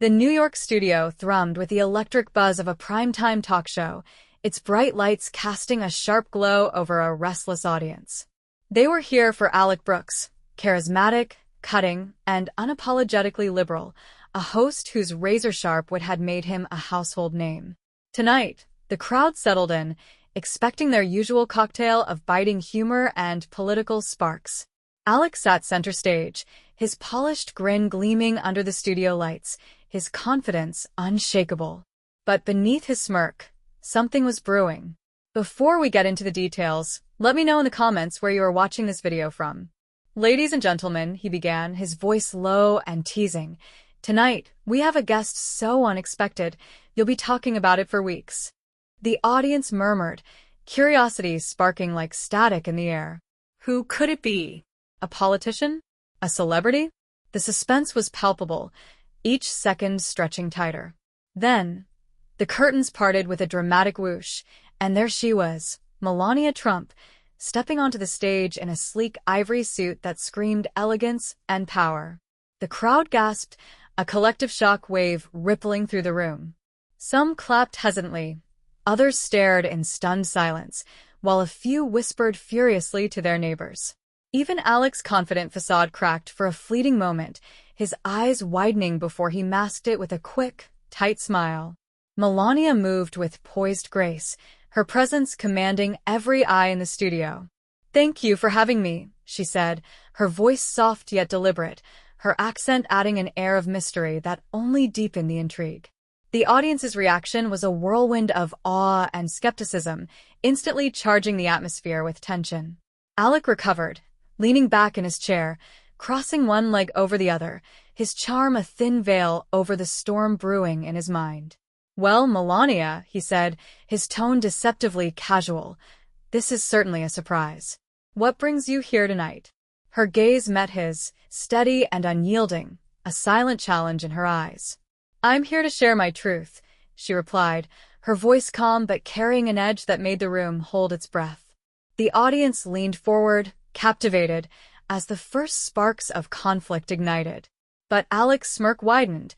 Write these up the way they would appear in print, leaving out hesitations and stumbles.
The New York studio thrummed with the electric buzz of a primetime talk show, its bright lights casting a sharp glow over a restless audience. They were here for Alec Brooks, charismatic, cutting, and unapologetically liberal, a host whose razor-sharp wit had made him a household name. Tonight, the crowd settled in, expecting their usual cocktail of biting humor and political sparks. Alec sat center stage, his polished grin gleaming under the studio lights, his confidence unshakable. But beneath his smirk, something was brewing. Before we get into the details, let me know in the comments where you are watching this video from. Ladies and gentlemen, he began, his voice low and teasing. Tonight, we have a guest so unexpected, you'll be talking about it for weeks. The audience murmured, curiosity sparking like static in the air. Who could it be? A politician? A celebrity? The suspense was palpable, each second stretching tighter. Then, the curtains parted with a dramatic whoosh, and there she was, Melania Trump, stepping onto the stage in a sleek ivory suit that screamed elegance and power. The crowd gasped, a collective shock wave rippling through the room. Some clapped hesitantly, others stared in stunned silence, while a few whispered furiously to their neighbors. Even Alec's confident facade cracked for a fleeting moment, his eyes widening before he masked it with a quick, tight smile. Melania moved with poised grace, her presence commanding every eye in the studio. "Thank you for having me," she said, her voice soft yet deliberate, her accent adding an air of mystery that only deepened the intrigue. The audience's reaction was a whirlwind of awe and skepticism, instantly charging the atmosphere with tension. Alec recovered, leaning back in his chair, crossing one leg over the other, his charm a thin veil over the storm brewing in his mind. "Well, Melania," he said, his tone deceptively casual, "this is certainly a surprise. What brings you here tonight?" Her gaze met his, steady and unyielding, a silent challenge in her eyes. "I'm here to share my truth," she replied, her voice calm but carrying an edge that made the room hold its breath. The audience leaned forward, captivated, as the first sparks of conflict ignited. But Alec's smirk widened.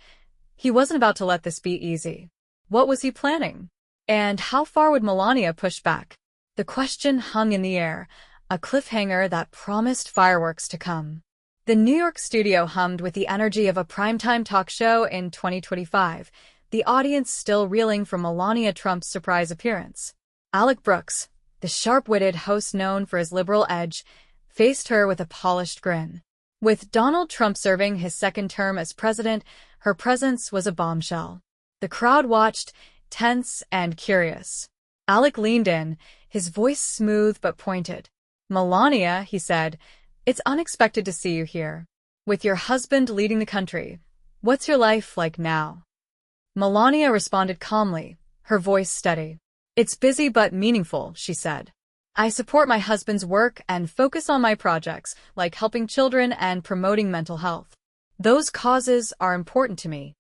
He wasn't about to let this be easy. What was he planning? And how far would Melania push back? The question hung in the air, a cliffhanger that promised fireworks to come. The New York studio hummed with the energy of a primetime talk show in 2025, the audience still reeling from Melania Trump's surprise appearance. Alec Brooks, the sharp-witted host known for his liberal edge, faced her with a polished grin. With Donald Trump serving his second term as president, her presence was a bombshell. The crowd watched, tense and curious. Alec leaned in, his voice smooth but pointed. "Melania," he said, "it's unexpected to see you here. With your husband leading the country, what's your life like now?" Melania responded calmly, her voice steady. "It's busy but meaningful," she said. "I support my husband's work and focus on my projects, like helping children and promoting mental health. Those causes are important to me."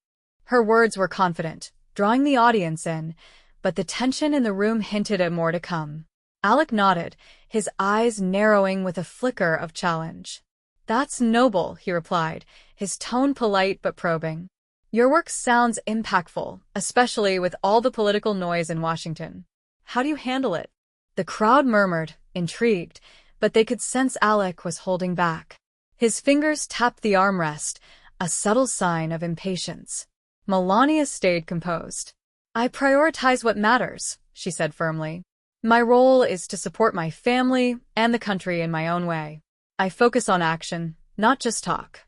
Her words were confident, drawing the audience in, but the tension in the room hinted at more to come. Alec nodded, his eyes narrowing with a flicker of challenge. "That's noble," he replied, his tone polite but probing. "Your work sounds impactful, especially with all the political noise in Washington. How do you handle it?" The crowd murmured, intrigued, but they could sense Alec was holding back. His fingers tapped the armrest, a subtle sign of impatience. Melania stayed composed. "I prioritize what matters," she said firmly. "My role is to support my family and the country in my own way. I focus on action, not just talk."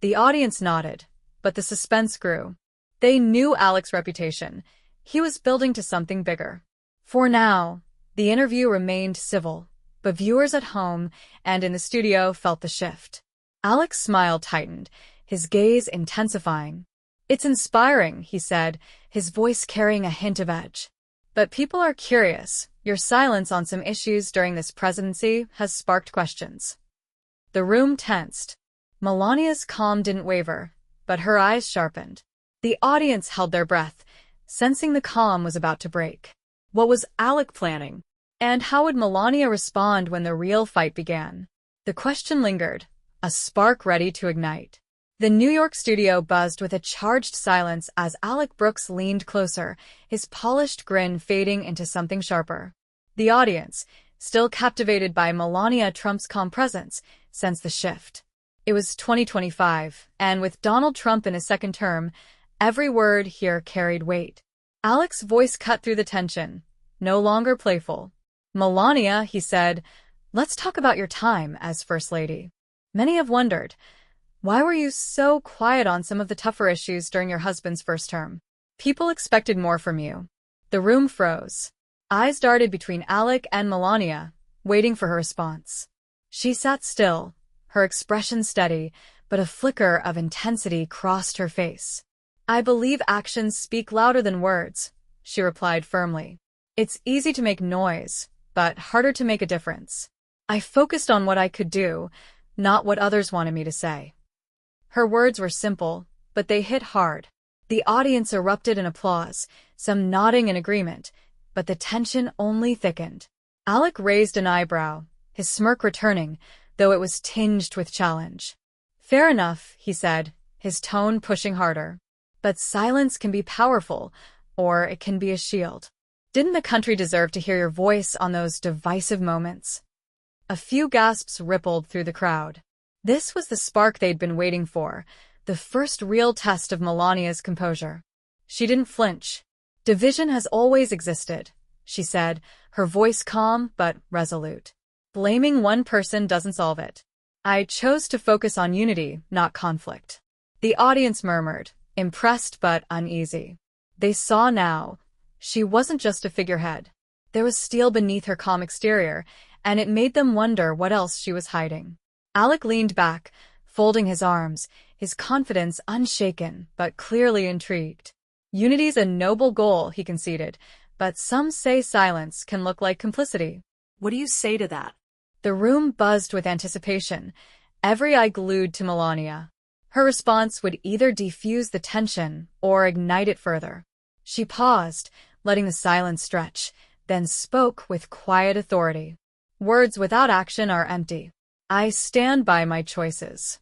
The audience nodded, but the suspense grew. They knew Alec's reputation. He was building to something bigger. For now, the interview remained civil, but viewers at home and in the studio felt the shift. Alec's smile tightened, his gaze intensifying. "It's inspiring," he said, his voice carrying a hint of edge. "But people are curious. Your silence on some issues during this presidency has sparked questions." The room tensed. Melania's calm didn't waver, but her eyes sharpened. The audience held their breath, sensing the calm was about to break. What was Alec planning? And how would Melania respond when the real fight began? The question lingered, a spark ready to ignite. The New York studio buzzed with a charged silence as Alec Brooks leaned closer, his polished grin fading into something sharper. The audience, still captivated by Melania Trump's calm presence, sensed the shift. It was 2025, and with Donald Trump in his second term, every word here carried weight. Alec's voice cut through the tension, no longer playful. "Melania," he said, "let's talk about your time as First Lady. Many have wondered, why were you so quiet on some of the tougher issues during your husband's first term? People expected more from you." The room froze. Eyes darted between Alec and Melania, waiting for her response. She sat still, her expression steady, but a flicker of intensity crossed her face. "I believe actions speak louder than words," she replied firmly. "It's easy to make noise, but harder to make a difference. I focused on what I could do, not what others wanted me to say." Her words were simple, but they hit hard. The audience erupted in applause, some nodding in agreement, but the tension only thickened. Alec raised an eyebrow, his smirk returning, though it was tinged with challenge. "Fair enough," he said, his tone pushing harder. "But silence can be powerful, or it can be a shield. Didn't the country deserve to hear your voice on those divisive moments?" A few gasps rippled through the crowd. This was the spark they'd been waiting for, the first real test of Melania's composure. She didn't flinch. "Division has always existed," she said, her voice calm but resolute. "Blaming one person doesn't solve it. I chose to focus on unity, not conflict." The audience murmured, impressed but uneasy. They saw now, she wasn't just a figurehead. There was steel beneath her calm exterior, and it made them wonder what else she was hiding. Alec leaned back, folding his arms, his confidence unshaken but clearly intrigued. "Unity's a noble goal," he conceded, "but some say silence can look like complicity. What do you say to that?" The room buzzed with anticipation, every eye glued to Melania. Her response would either defuse the tension or ignite it further. She paused, letting the silence stretch, then spoke with quiet authority. "Words without action are empty. I stand by my choices."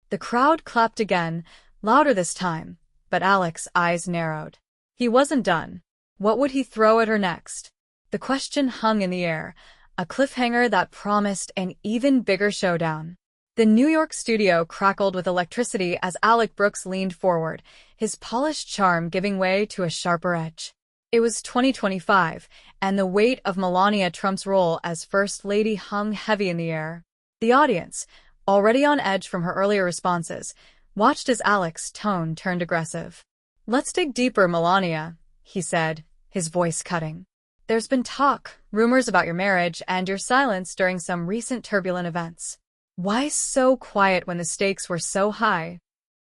The crowd clapped again, louder this time, but Alec's eyes narrowed. He wasn't done. What would he throw at her next? The question hung in the air, a cliffhanger that promised an even bigger showdown. The New York studio crackled with electricity as Alec Brooks leaned forward, his polished charm giving way to a sharper edge. It was 2025, and the weight of Melania Trump's role as First Lady hung heavy in the air. The audience, already on edge from her earlier responses, watched as Alec's tone turned aggressive. "Let's dig deeper, Melania," he said, his voice cutting. "There's been talk, rumors about your marriage and your silence during some recent turbulent events. Why so quiet when the stakes were so high?"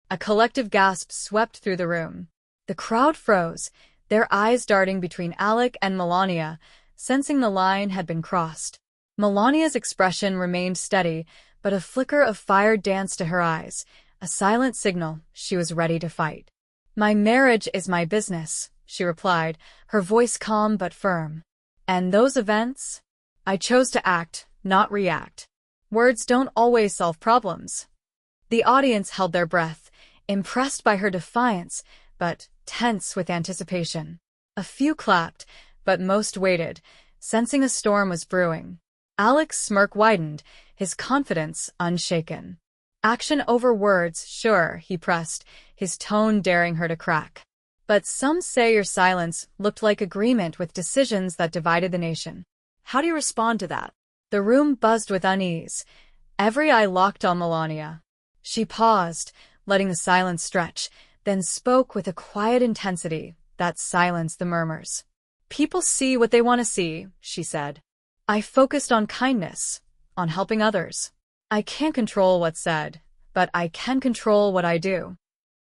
A collective gasp swept through the room. The crowd froze, their eyes darting between Alec and Melania, sensing the line had been crossed. Melania's expression remained steady, but a flicker of fire danced to her eyes, a silent signal she was ready to fight. "My marriage is my business," she replied, her voice calm but firm. "And those events? I chose to act, not react. Words don't always solve problems." The audience held their breath, impressed by her defiance, but tense with anticipation. A few clapped, but most waited, sensing a storm was brewing. Alec's smirk widened, his confidence unshaken. "Action over words, sure," he pressed, his tone daring her to crack. "But some say your silence looked like agreement with decisions that divided the nation. How do you respond to that?" The room buzzed with unease, every eye locked on Melania. She paused, letting the silence stretch, then spoke with a quiet intensity that silenced the murmurs. "People see what they want to see," she said. "I focused on kindness, on helping others. I can't control what's said, but I can control what I do."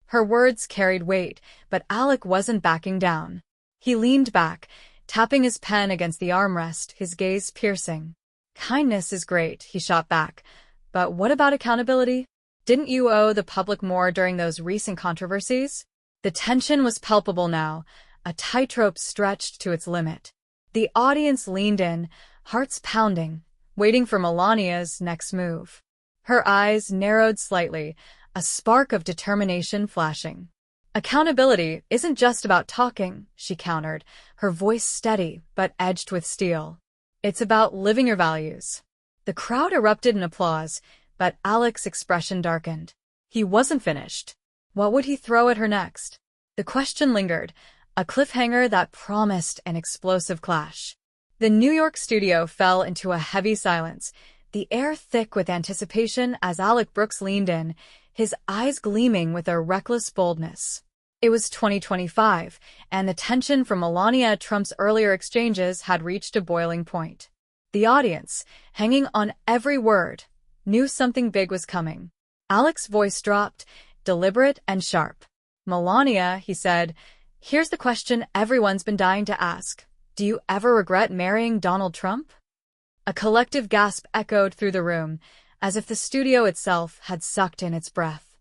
Her words carried weight, but Alec wasn't backing down. He leaned back, tapping his pen against the armrest, his gaze piercing. "Kindness is great," he shot back, "but what about accountability? Didn't you owe the public more during those recent controversies?" The tension was palpable now, a tightrope stretched to its limit. The audience leaned in, hearts pounding, waiting for Melania's next move. Her eyes narrowed slightly, a spark of determination flashing. Accountability isn't just about talking, she countered, her voice steady but edged with steel. It's about living your values. The crowd erupted in applause, but Alec's expression darkened. He wasn't finished. What would he throw at her next? The question lingered, a cliffhanger that promised an explosive clash. The New York studio fell into a heavy silence, the air thick with anticipation as Alec Brooks leaned in, his eyes gleaming with a reckless boldness. It was 2025, and the tension from Melania Trump's earlier exchanges had reached a boiling point. The audience, hanging on every word, knew something big was coming. Alec's voice dropped, deliberate and sharp. "Melania," he said, "here's the question everyone's been dying to ask. Do you ever regret marrying Donald Trump?" A collective gasp echoed through the room, as if the studio itself had sucked in its breath.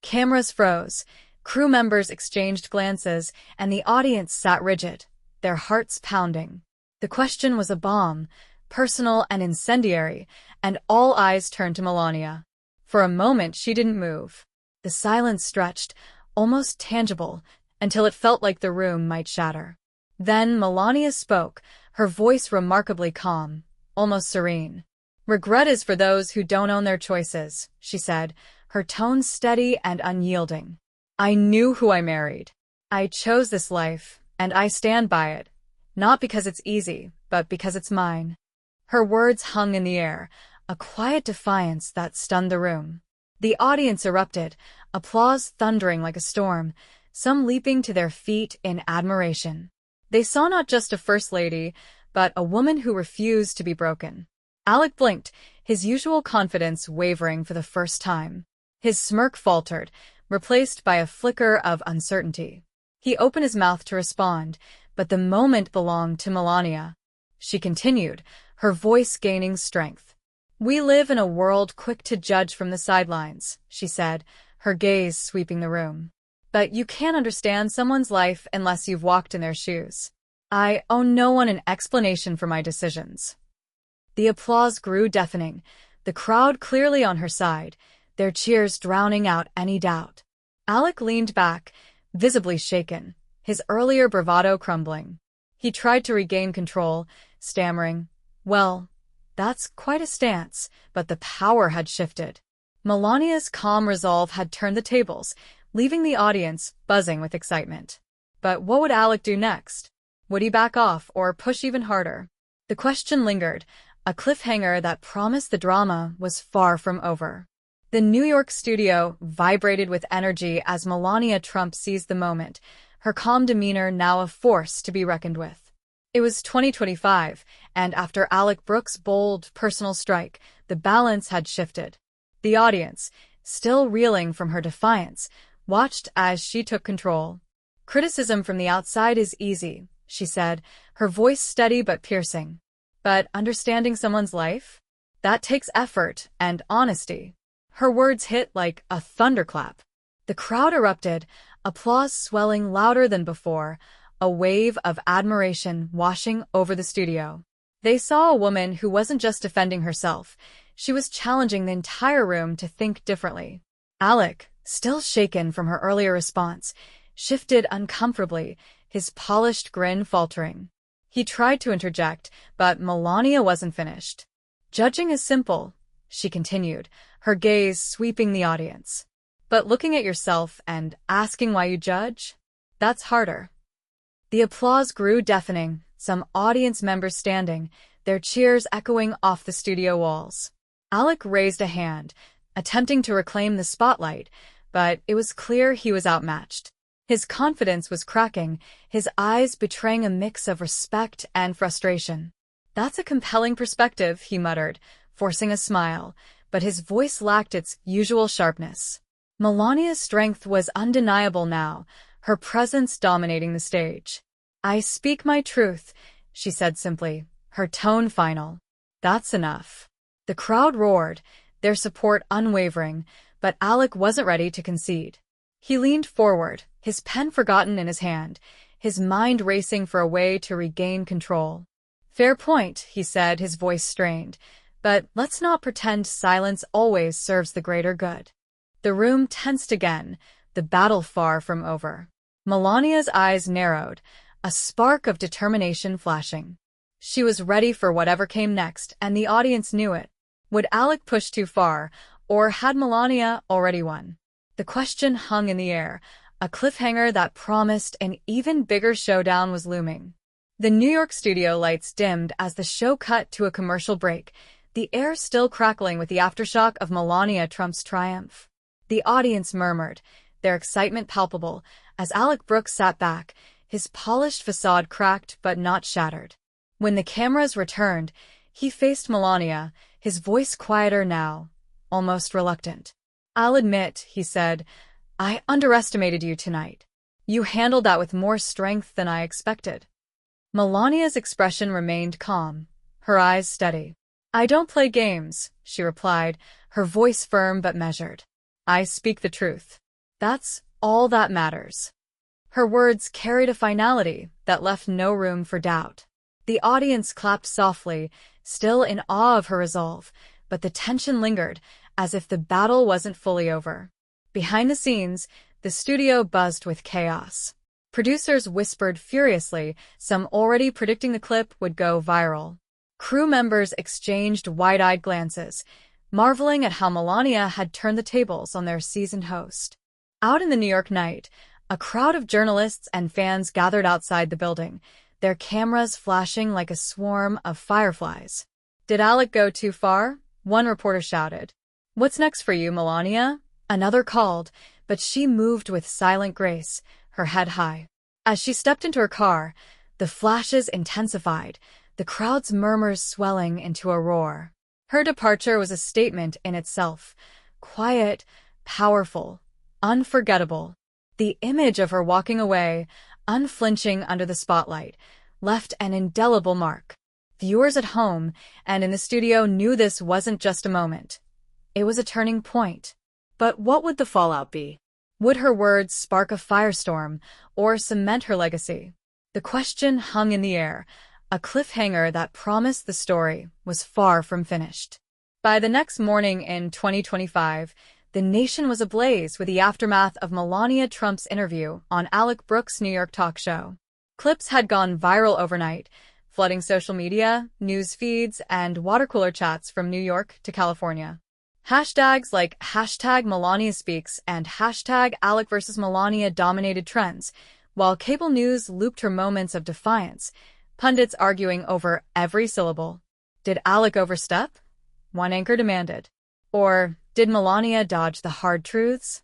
Cameras froze, crew members exchanged glances, and the audience sat rigid, their hearts pounding. The question was a bomb, personal and incendiary, and all eyes turned to Melania. For a moment she didn't move. The silence stretched, almost tangible, until it felt like the room might shatter. Then Melania spoke, her voice remarkably calm, almost serene. "Regret is for those who don't own their choices," she said, her tone steady and unyielding. "I knew who I married. I chose this life, and I stand by it, not because it's easy, but because it's mine." Her words hung in the air, a quiet defiance that stunned the room. The audience erupted, applause thundering like a storm, some leaping to their feet in admiration. They saw not just a first lady, but a woman who refused to be broken. Alec blinked, his usual confidence wavering for the first time. His smirk faltered, replaced by a flicker of uncertainty. He opened his mouth to respond, but the moment belonged to Melania. She continued, her voice gaining strength. "We live in a world quick to judge from the sidelines," she said, her gaze sweeping the room. "But you can't understand someone's life unless you've walked in their shoes. I owe no one an explanation for my decisions." The applause grew deafening, the crowd clearly on her side, their cheers drowning out any doubt. Alec leaned back, visibly shaken, his earlier bravado crumbling. He tried to regain control, stammering, "Well, that's quite a stance," but the power had shifted. Melania's calm resolve had turned the tables, leaving the audience buzzing with excitement. But what would Alec do next? Would he back off or push even harder? The question lingered, a cliffhanger that promised the drama was far from over. The New York studio vibrated with energy as Melania Trump seized the moment, her calm demeanor now a force to be reckoned with. It was 2025, and after Alec Brooks' bold, personal strike, the balance had shifted. The audience, still reeling from her defiance, watched as she took control. "Criticism from the outside is easy," she said, her voice steady but piercing. "But understanding someone's life? That takes effort and honesty." Her words hit like a thunderclap. The crowd erupted, applause swelling louder than before, a wave of admiration washing over the studio. They saw a woman who wasn't just defending herself, she was challenging the entire room to think differently. Alec, still shaken from her earlier response, shifted uncomfortably, his polished grin faltering. He tried to interject, but Melania wasn't finished. "Judging is simple," she continued, her gaze sweeping the audience. "But looking at yourself and asking why you judge? That's harder." The applause grew deafening, some audience members standing, their cheers echoing off the studio walls. Alec raised a hand, attempting to reclaim the spotlight, but it was clear he was outmatched. His confidence was cracking, his eyes betraying a mix of respect and frustration. "That's a compelling perspective," he muttered, forcing a smile, but his voice lacked its usual sharpness. Melania's strength was undeniable now, her presence dominating the stage. "I speak my truth," she said simply, her tone final. "That's enough." The crowd roared, their support unwavering, but Alec wasn't ready to concede. He leaned forward, his pen forgotten in his hand, his mind racing for a way to regain control. "Fair point," he said, his voice strained, "but let's not pretend silence always serves the greater good." The room tensed again, the battle far from over. Melania's eyes narrowed, a spark of determination flashing. She was ready for whatever came next, and the audience knew it. Would Alec push too far, or had Melania already won? The question hung in the air, a cliffhanger that promised an even bigger showdown was looming. The New York studio lights dimmed as the show cut to a commercial break, the air still crackling with the aftershock of Melania Trump's triumph. The audience murmured, their excitement palpable, as Alec Brooks sat back, his polished facade cracked but not shattered. When the cameras returned, he faced Melania, his voice quieter now, almost reluctant. "I'll admit," he said, "I underestimated you tonight. You handled that with more strength than I expected." Melania's expression remained calm, her eyes steady. "I don't play games," she replied, her voice firm but measured. "I speak the truth. That's all that matters." Her words carried a finality that left no room for doubt. The audience clapped softly, still in awe of her resolve, but the tension lingered, as if the battle wasn't fully over. Behind the scenes, the studio buzzed with chaos. Producers whispered furiously, some already predicting the clip would go viral. Crew members exchanged wide-eyed glances, marveling at how Melania had turned the tables on their seasoned host. Out in the New York night, a crowd of journalists and fans gathered outside the building, their cameras flashing like a swarm of fireflies. "Did Alec go too far?" one reporter shouted. "What's next for you, Melania?" another called, but she moved with silent grace, her head high. As she stepped into her car, the flashes intensified, the crowd's murmurs swelling into a roar. Her departure was a statement in itself, quiet, powerful, unforgettable. The image of her walking away, unflinching under the spotlight, left an indelible mark. Viewers at home and in the studio knew this wasn't just a moment. It was a turning point. But what would the fallout be? Would her words spark a firestorm or cement her legacy? The question hung in the air, a cliffhanger that promised the story was far from finished. By the next morning in 2025, the nation was ablaze with the aftermath of Melania Trump's interview on Alec Brooks' New York talk show. Clips had gone viral overnight, flooding social media, news feeds, and water cooler chats from New York to California. Hashtags like #MelaniaSpeaks and #AlecVs.Melania dominated trends, while cable news looped her moments of defiance, pundits arguing over every syllable. Did Alec overstep? One anchor demanded. Or did Melania dodge the hard truths?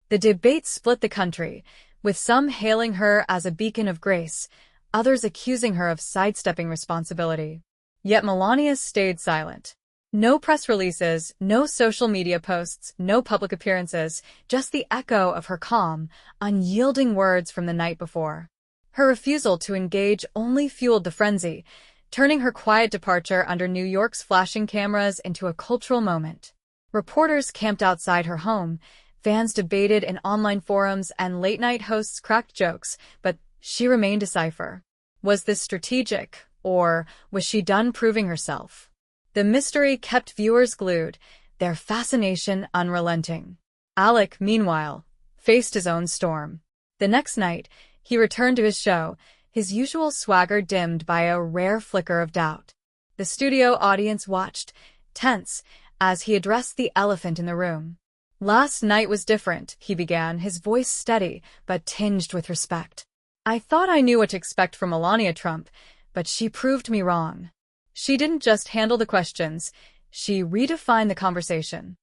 The debate split the country, with some hailing her as a beacon of grace, others accusing her of sidestepping responsibility. Yet Melania stayed silent. No press releases, no social media posts, no public appearances, just the echo of her calm, unyielding words from the night before. Her refusal to engage only fueled the frenzy, turning her quiet departure under New York's flashing cameras into a cultural moment. Reporters camped outside her home, fans debated in online forums, and late-night hosts cracked jokes, but she remained a cipher. Was this strategic, or was she done proving herself? The mystery kept viewers glued, their fascination unrelenting. Alec, meanwhile, faced his own storm. The next night, he returned to his show, his usual swagger dimmed by a rare flicker of doubt. The studio audience watched, tense, as he addressed the elephant in the room. "Last night was different," he began, his voice steady but tinged with respect. "I thought I knew what to expect from Melania Trump, but she proved me wrong. She didn't just handle the questions, she redefined the conversation."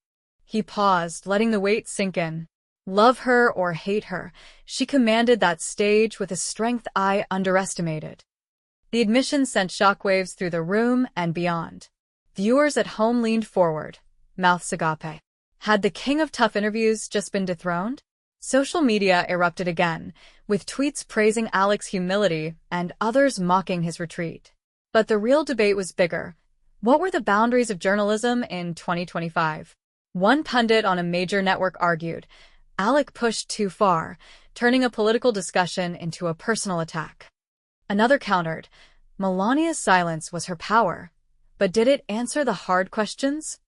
He paused, letting the weight sink in. Love her or hate her, she commanded that stage with a strength I underestimated. The admission sent shockwaves through the room and beyond. Viewers at home leaned forward, mouths agape. Had the king of tough interviews just been dethroned? Social media erupted again, with tweets praising Alec's humility and others mocking his retreat. But the real debate was bigger. What were the boundaries of journalism in 2025? One pundit on a major network argued, Alec pushed too far, turning a political discussion into a personal attack. Another countered, Melania's silence was her power. But did it answer the hard questions?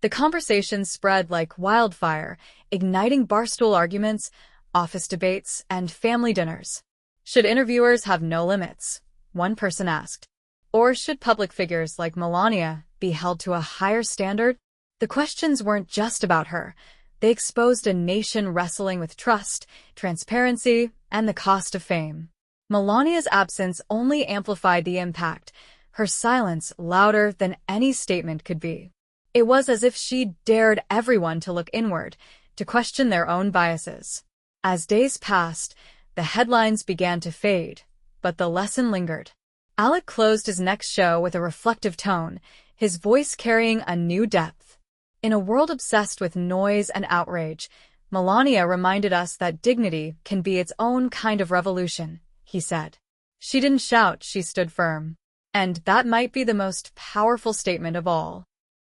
The conversation spread like wildfire, igniting barstool arguments, office debates, and family dinners. Should interviewers have no limits? One person asked. Or should public figures like Melania be held to a higher standard? The questions weren't just about her. They exposed a nation wrestling with trust, transparency, and the cost of fame. Melania's absence only amplified the impact, her silence louder than any statement could be. It was as if she dared everyone to look inward, to question their own biases. As days passed, the headlines began to fade, but the lesson lingered. Alec closed his next show with a reflective tone, his voice carrying a new depth. In a world obsessed with noise and outrage, Melania reminded us that dignity can be its own kind of revolution, he said. She didn't shout, she stood firm. And that might be the most powerful statement of all.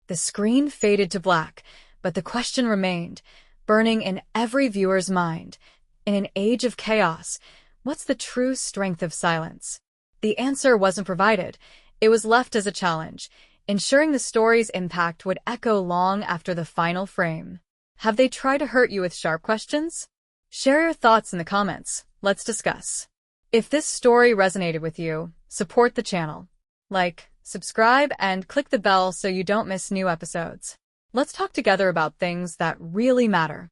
The screen faded to black, but the question remained, burning in every viewer's mind. In an age of chaos, what's the true strength of silence? The answer wasn't provided. It was left as a challenge, ensuring the story's impact would echo long after the final frame. Have they tried to hurt you with sharp questions? Share your thoughts in the comments. Let's discuss. If this story resonated with you, support the channel. Like, subscribe, and click the bell so you don't miss new episodes. Let's talk together about things that really matter.